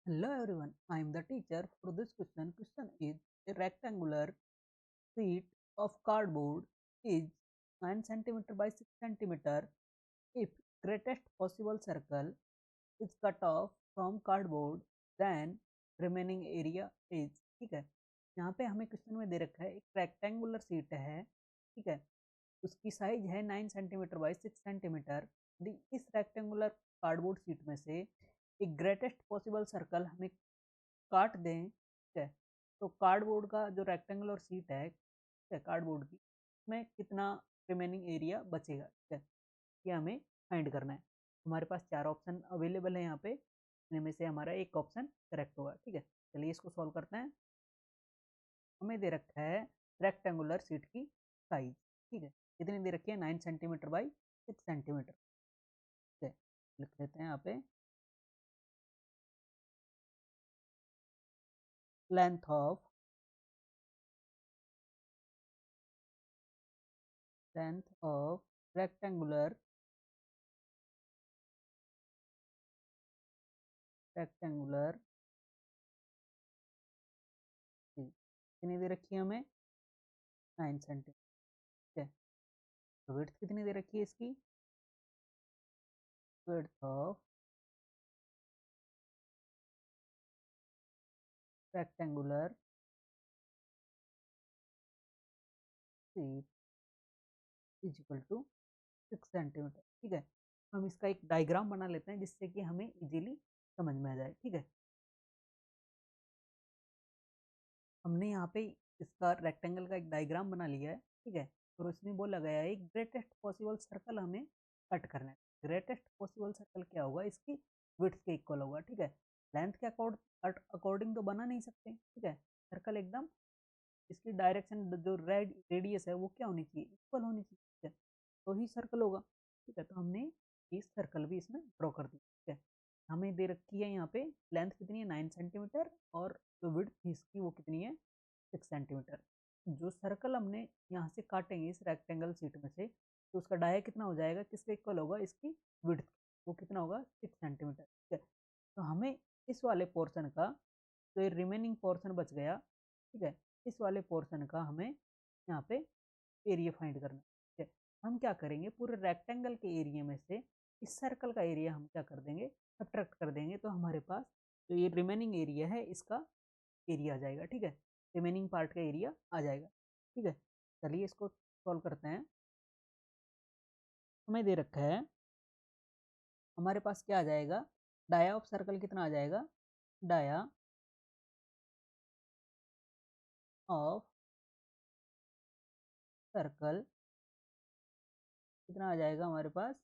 Hello everyone, I am the teacher. For this question, question is a rectangular sheet of cardboard is 9 centimeter by 6 centimeter. If greatest possible circle is cut off from cardboard, then remaining area is। ठीक है, यहाँ पे हमें question में दे रखा है एक rectangular sheet है। ठीक है, उसकी साइज है 9 सेंटीमीटर बाई 6 सेंटीमीटर। इस रेक्टेंगुलर कार्डबोर्ड शीट में से एक ग्रेटेस्ट पॉसिबल सर्कल हमें काट दें। ठीक है, तो कार्डबोर्ड का जो रेक्टेंगुलर शीट है, ठीक है, कार्डबोर्ड की, में कितना रिमेनिंग एरिया बचेगा। ठीक है, ये हमें फाइंड करना है। हमारे पास चार ऑप्शन अवेलेबल है यहाँ पे, इनमें से हमारा एक ऑप्शन करेक्ट होगा। ठीक है, चलिए इसको सॉल्व करते हैं। हमें दे रखा है रेक्टेंगुलर शीट की साइज। ठीक है, कितनी दे रखी है? 9 सेंटीमीटर बाई 6 सेंटीमीटर। ठीक है, लिख लेते हैं यहाँ पे लेंथ ऑफ रेक्टेंगुलर रेक्टेंगुलर कितनी दे रखी है हमें? 9 सेंटीमीटर। ठीक है, तो विड्थ कितनी दे रखी है इसकी? Width of rectangular sheet is equal to 6 centimetre. ठीक है, हम इसका एक डायग्राम बना लेते हैं जिससे कि हमें इजीली समझ में आ जाए। ठीक है, हमने यहाँ पे इसका रेक्टेंगल का एक डायग्राम बना लिया है। ठीक है, और उसमें बोला गया है ग्रेटेस्ट पॉसिबल सर्कल हमें कट करना है। ग्रेटेस्ट पॉसिबल सर्कल क्या होगा? इसकी विड्थ के इक्वल होगा। ठीक है, लेंथ के अकॉर्डिंग तो बना नहीं सकते। ठीक है, सर्कल एकदम इसकी डायरेक्शन जो रेडियस है वो क्या होनी चाहिए? इक्वल होनी चाहिए। ठीक है, तो ही सर्कल होगा। ठीक है, तो हमने ये सर्कल भी इसमें ड्रॉ कर दी। ठीक है, हमें दे रखी है यहाँ पे लेंथ कितनी है? 9 सेंटीमीटर, और जो विड्थ इसकी वो कितनी है? 6 सेंटीमीटर। जो सर्कल हमने यहाँ से काटेंगे इस रेक्टेंगल शीट में से, तो उसका डाया कितना हो जाएगा? किसके इक्वल होगा? इसकी विड्थ। वो कितना होगा? 6 सेंटीमीटर। ठीक है, तो हमें इस वाले पोर्शन का जो ये रिमेनिंग पोर्शन बच गया, ठीक है, इस वाले पोर्शन का हमें यहाँ पे एरिया फाइंड करना है। ठीक है, हम क्या करेंगे? पूरे रेक्टेंगल के एरिया में से इस सर्कल का एरिया हम क्या कर देंगे? सब्ट्रैक्ट कर देंगे, तो हमारे पास जो ये रिमेनिंग एरिया है इसका एरिया आ जाएगा। ठीक है, रिमेनिंग पार्ट का एरिया आ जाएगा। ठीक है, चलिए इसको सॉल्व करते हैं। हमें दे रखा है, हमारे पास क्या आ जाएगा? डाया ऑफ सर्कल कितना आ जाएगा? डाया ऑफ सर्कल कितना आ जाएगा हमारे पास?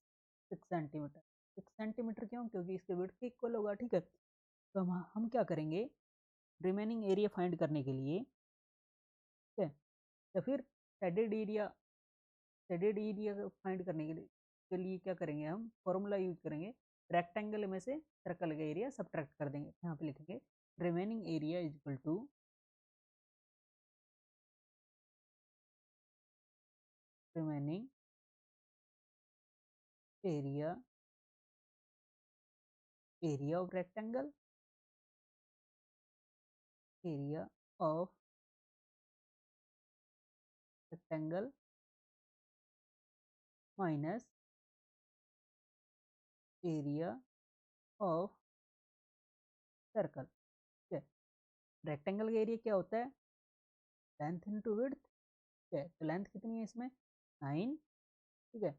6 सेंटीमीटर। 6 सेंटीमीटर क्यों? क्योंकि इसके विड्थ के इक्वल होगा। ठीक है, तो हम क्या करेंगे? रिमेनिंग एरिया फाइंड करने के लिए, ठीक है, या फिर शेडेड एरिया फाइंड करने के लिए क्या करेंगे? हम फॉर्मूला यूज करेंगे। रेक्टेंगल में से सर्कल का एरिया सब्ट्रैक्ट कर देंगे। यहाँ पे लिखेंगे remaining area is equal to remaining area area of rectangle area of rectangle minus area of circle. ठीक है, रेक्टेंगल का एरिया क्या होता है? Length into width. ठीक है, तो लेंथ कितनी है इसमें? 9। ठीक है,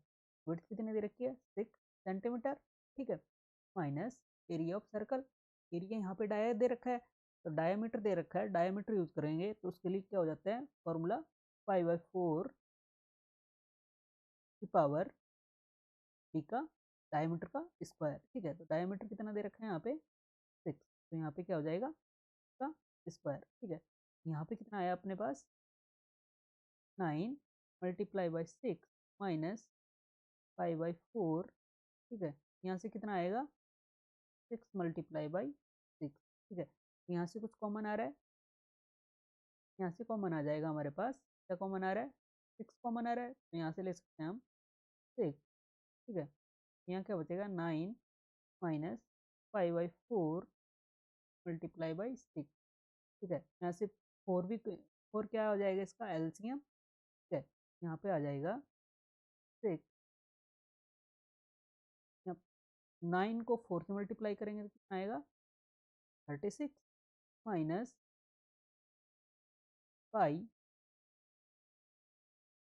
विड्थ कितनी दे रखी है? 6 सेंटीमीटर। ठीक है, minus area of circle. Area यहाँ पे डाया दे रखा है, तो डायमीटर दे रखा है, डायमीटर यूज करेंगे तो उसके लिए क्या हो जाता है? फॉर्मूला 5/4 की पावर डी का डायमीटर का स्क्वायर। ठीक है, तो डायमीटर कितना दे रखा है यहाँ पे? 6, तो यहाँ पे क्या हो जाएगा? का स्क्वायर। ठीक है, यहाँ पे कितना आया अपने पास? 9 मल्टीप्लाई बाई 6 माइनस 5/4। ठीक है, यहाँ से कितना आएगा? 6 × 6। ठीक है, यहाँ से कुछ कॉमन आ रहा है, यहाँ से कॉमन आ जाएगा हमारे पास। क्या कॉमन आ रहा है? 6 कॉमन आ रहा है, तो यहाँ से ले सकते हैं हम 6। ठीक है, यहाँ क्या बचेगा? 9 माइनस 5/4 मल्टीप्लाई बाई 6, ठीक है। यहाँ से 4 भी, 4 क्या हो जाएगा इसका एलसीएम, ठीक है। यहाँ पे आ जाएगा 6, 9 को 4 से मल्टीप्लाई करेंगे तो कितना आएगा 36 माइनस 5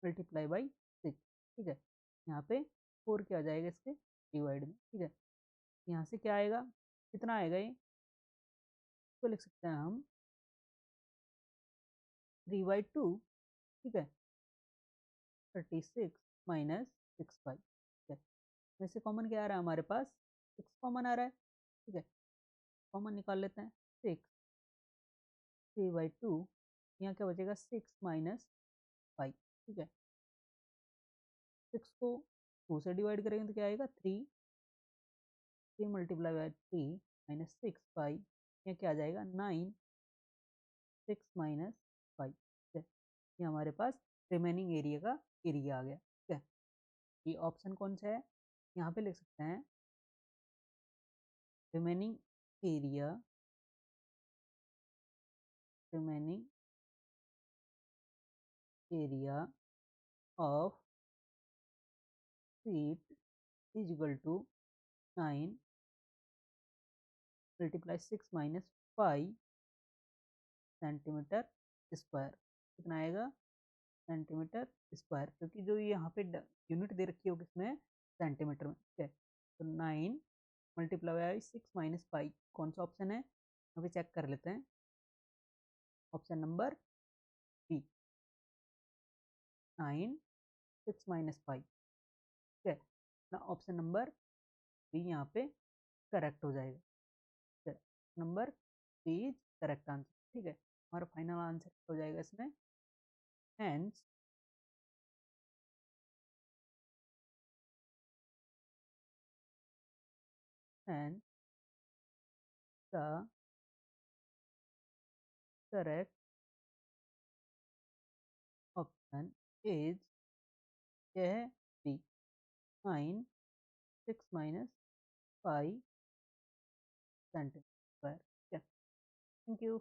मल्टीप्लाई बाई 6, ठीक है। यहाँ पे 4 क्या आ जाएगा इसके डिवाइड में, ठीक है। यहाँ से क्या आएगा, कितना आएगा ये, तो लिख सकते हैं हम 3/2, ठीक है। 36 माइनस 6/5, ठीक है। वैसे कॉमन क्या आ रहा है हमारे पास, 6 कॉमन आ रहा है, ठीक है। कॉमन निकाल लेते हैं, 6 3/2, यहाँ क्या बचेगा 6 माइनस 5, ठीक है। 6 को 2 से डिवाइड करेंगे तो क्या आएगा 3, 3 मल्टीप्लाई बाई 3 माइनस 6 5, यहाँ क्या आ जाएगा 9, 6 माइनस 5, ठीक है। ये हमारे पास रिमेनिंग एरिया का एरिया आ गया, ठीक है। ये ऑप्शन कौन सा है, यहाँ पे लिख सकते हैं remaining area, remaining area of sheet is equal to 9 multiply 6 minus 5 centimetre square, कितना आएगा सेंटीमीटर स्क्वायर, क्योंकि जो यहाँ पे यूनिट दे रखी होगी इसमें सेंटीमीटर में, ठीक है। तो 9 मल्टीप्लाई बाई 6 माइनस 5 कौन सा ऑप्शन है, अभी चेक कर लेते हैं। ऑप्शन नंबर बी, 9 6 माइनस 5, ठीक है ना। ऑप्शन नंबर बी यहाँ पे करेक्ट हो जाएगा, ठीक है। Number B is correct answer, ठीक है। हमारा फाइनल आंसर हो जाएगा इसमें, hence hence the correct option is, यह है बी, 9 6 माइनस 5 सेंटीमीटर स्क्वायर, ठीक है। Thank you.